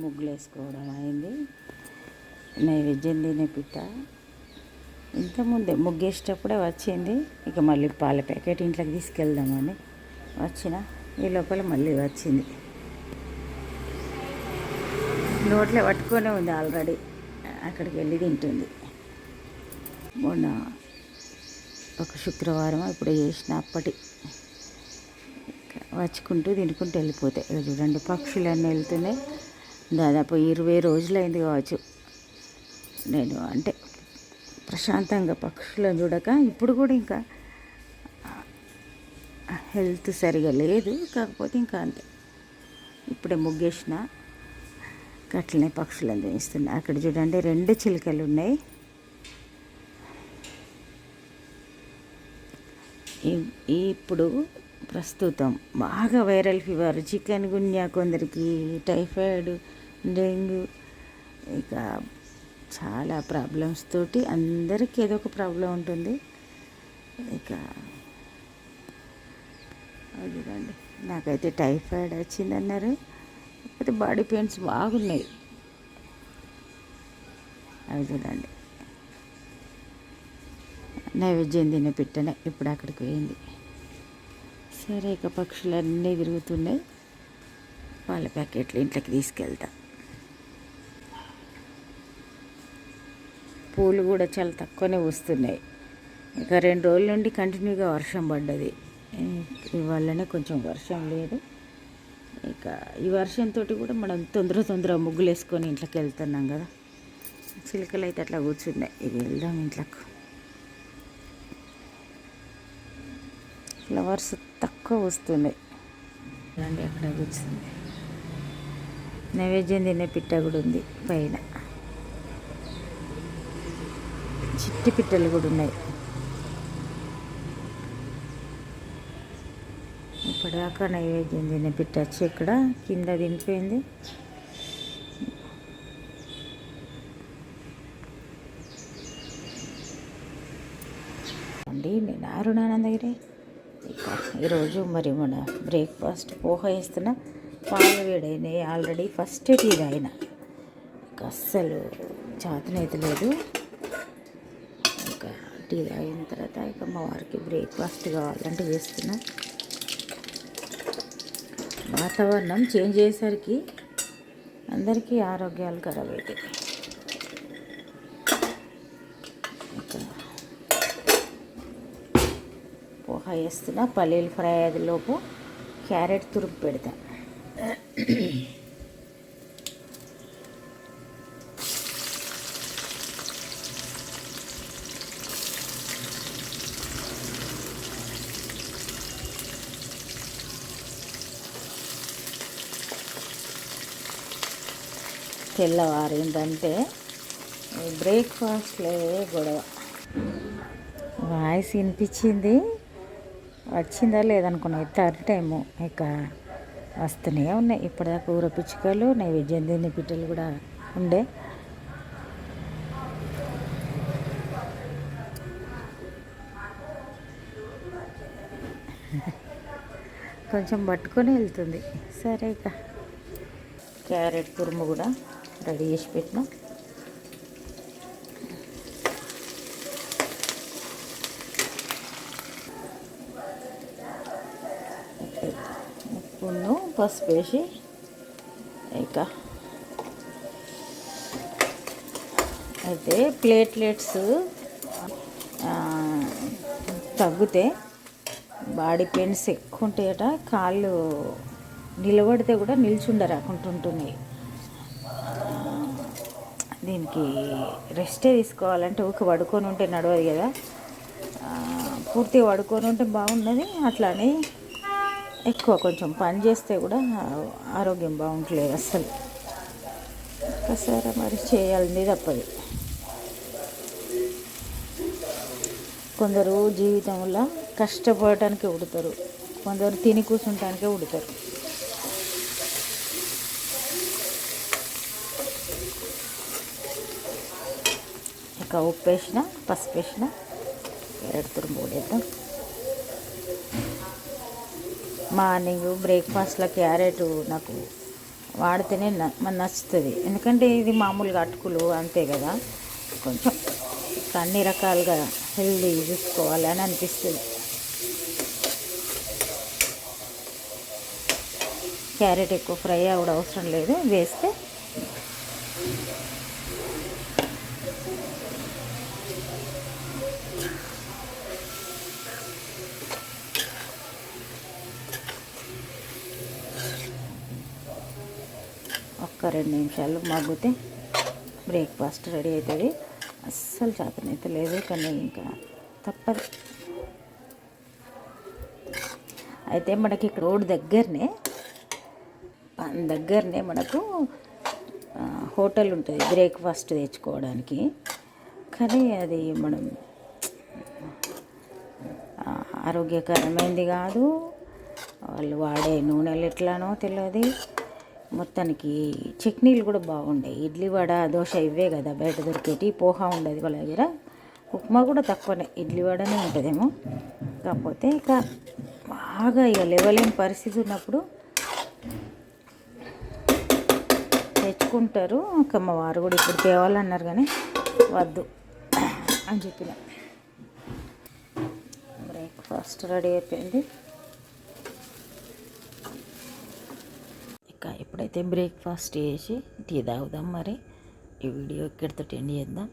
ముగ్గులు వేసుకోవడం అయింది. నైవేద్యం తినే పిట్ట ఇంతకుముందే ముగ్గేసేటప్పుడే వచ్చింది. ఇక మళ్ళీ పాల ప్యాకెట్ ఇంట్లోకి తీసుకెళ్దామని వచ్చిన ఈ లోపల మళ్ళీ వచ్చింది. నోట్లో పట్టుకొనే ఉంది ఆల్రెడీ. అక్కడికి వెళ్ళి తింటుంది. మొన్న ఒక శుక్రవారం ఇప్పుడు చేసిన అప్పటి వచ్చుకుంటూ తినుకుంటూ వెళ్ళిపోతాయి. చూడండి పక్షులన్నీ వెళ్తున్నాయి. దాదాపు 20 రోజులైంది కావచ్చు నేను అంటే ప్రశాంతంగా పక్షులను చూడక. ఇప్పుడు కూడా ఇంకా హెల్త్ సరిగా లేదు, కాకపోతే ఇంకా అంతే. ఇప్పుడే ముగ్గేసిన అట్లనే పక్షులను చూపిస్తున్నాయి. అక్కడ చూడండి 2 చిలుకలు ఉన్నాయి. ఇప్పుడు ప్రస్తుతం బాగా వైరల్ ఫీవర్, చికెన్ గున్యా, కొందరికి టైఫాయిడ్, డెంగ్యూ, ఇక చాలా ప్రాబ్లమ్స్ తోటి అందరికీ ఏదో ఒక ప్రాబ్లం ఉంటుంది. ఇక అది చూడండి, నాకైతే టైఫాయిడ్ వచ్చిందన్నారు. కాకపోతే బాడీ పెయిన్స్ బాగున్నాయి. అవి చూడండి, నైవేద్యం తినే పిట్టనే ఇప్పుడు అక్కడికి పోయింది. సరే ఇక పక్షులన్నీ తిరుగుతున్నాయి. పాల ప్యాకెట్లు ఇంట్లోకి తీసుకెళ్తా. పూలు కూడా చాలా తక్కువనే వస్తున్నాయి. ఇక 2 రోజుల నుండి కంటిన్యూగా వర్షం పడ్డది. ఇవాళనే కొంచెం వర్షం లేదు. ఇక ఈ వర్షంతో కూడా మనం తొందర ముగ్గులు వేసుకొని ఇంట్లోకి వెళ్తున్నాం కదా. చిలుకలు అయితే అట్లా కూర్చున్నాయి. ఇక వెళ్దాం ఇంట్లోకి. ఫ్లవర్స్ తక్కువ వస్తున్నాయి. రండి, అక్కడ కూర్చుంది. నైవేద్యం తినే పిట్ట కూడా ఉంది పైన. చిట్టి పిట్టలు కూడా ఉన్నాయి. ఇప్పటిదాకా నైవేద్యం తినే పిట్ట వచ్చి ఇక్కడ కింద తినిపోయింది. అండి నేను అరుణానందగిరి. ఈరోజు మరి మన బ్రేక్ఫాస్ట్ పోహ వేస్తున్న. పాలు వేడైనాయి ఆల్రెడీ. ఫస్ట్ టీ తాగిన. ఇంకా అస్సలు చేతనైతే లేదు. ఇంకా టీ తాగిన తర్వాత ఇక మా వారికి బ్రేక్ఫాస్ట్ కావాలంటే వేస్తున్నా. వాతావరణం చేంజ్ అయ్యేసరికి అందరికీ ఆరోగ్యాలు ఖరాబ్ అవుతాయి. పోహ వేస్తున్నా. పల్లీలు ఫ్రై అయ్యేలోపు క్యారెట్ తురుపు పెడతా. తెల్లవారిందంటే బ్రేక్ఫాస్ట్లో గొడవ. వాయిస్ వినిపించింది, వచ్చిందా లేదనుకున్నా. 3rd time. ఇక వస్తూనే ఉన్నాయి. ఇప్పటిదాకా ఊర పిచ్చుకలు, నైవేద్యం తినే పిట్టలు కూడా ఉండే. కొంచెం పట్టుకొని వెళ్తుంది. సరే ఇక క్యారెట్ తురుము కూడా రెడీ చేసి పెట్టినా. ఉప్పును పసుపు వేసి ఇక అయితే ప్లేట్లెట్స్ తగ్గితే బాడీ పెయిన్స్ ఎక్కువ ఉంటాయట. కాళ్ళు నిలబడితే కూడా నిల్చుండరాకుంటుంటున్నాయి. దీనికి రెస్టే తీసుకోవాలంటే ఊక పడుకొని ఉంటే నడవదు కదా. పూర్తిగా పడుకొని ఉంటే బాగున్నది. అట్లానే ఎక్కువ కొంచెం పని చేస్తే కూడా ఆరోగ్యం బాగుంటలేదు అస్సలు. ఒకసారి మరి చేయాలని తప్పదు. కొందరు జీవితంలో కష్టపడటానికే ఉడతారు, కొందరు తిని కూర్చుంటానికే ఉడతారు. ఇక ఉప్పు వేసిన, పసుపు వేసిన, క్యారెట్ తురుము వేద్దాం. మార్నింగ్ బ్రేక్ఫాస్ట్లో క్యారెట్ నాకు వాడితేనే మన నచ్చుతుంది. ఎందుకంటే ఇది మామూలుగా అటుకులు అంతే కదా, కొంచెం అన్ని రకాలుగా హెల్దీ చూసుకోవాలి అని అనిపిస్తుంది. క్యారెట్ ఎక్కువ ఫ్రై కూడా అవసరం లేదు, వేస్తే ఒక్క 2 నిమిషాలు మగ్గితే బ్రేక్ఫాస్ట్ రెడీ అవుతుంది. అస్సలు చేతనైతే లేదు, కానీ ఇంకా తప్పదు. అయితే మనకి ఇక్కడ రోడ్ దగ్గరనే మనకు హోటల్ ఉంటుంది బ్రేక్ఫాస్ట్ తెచ్చుకోవడానికి. కానీ అది మనం ఆరోగ్యకరమైనది కాదు, వాళ్ళు వాడే నూనెలు ఎట్లానో తెలియదు. మొత్తానికి చట్నీలు కూడా బాగుంటాయి. ఇడ్లీ వడ దోశ ఇవే కదా బయట దొరికేటి, పోహా ఉండదు వాళ్ళ దగ్గర. ఉప్మా కూడా తక్కువనే, ఇడ్లీ వడనే ఉంటుందేమో. కాకపోతే ఇక బాగా ఇక లేవలేని పరిస్థితి ఉన్నప్పుడు తెచ్చుకుంటారు. ఇంకా మా వారు కూడా ఇప్పుడు తేవాలన్నారు కానీ వద్దు అని చెప్పిన. బ్రేక్ఫాస్ట్ రెడీ అయిపోయింది. ఇక ఇప్పుడైతే బ్రేక్ఫాస్ట్ చేసి టీ తాగుదాం. మరి ఈ వీడియో ఇక్కడితో ఎండ్ చేద్దాం.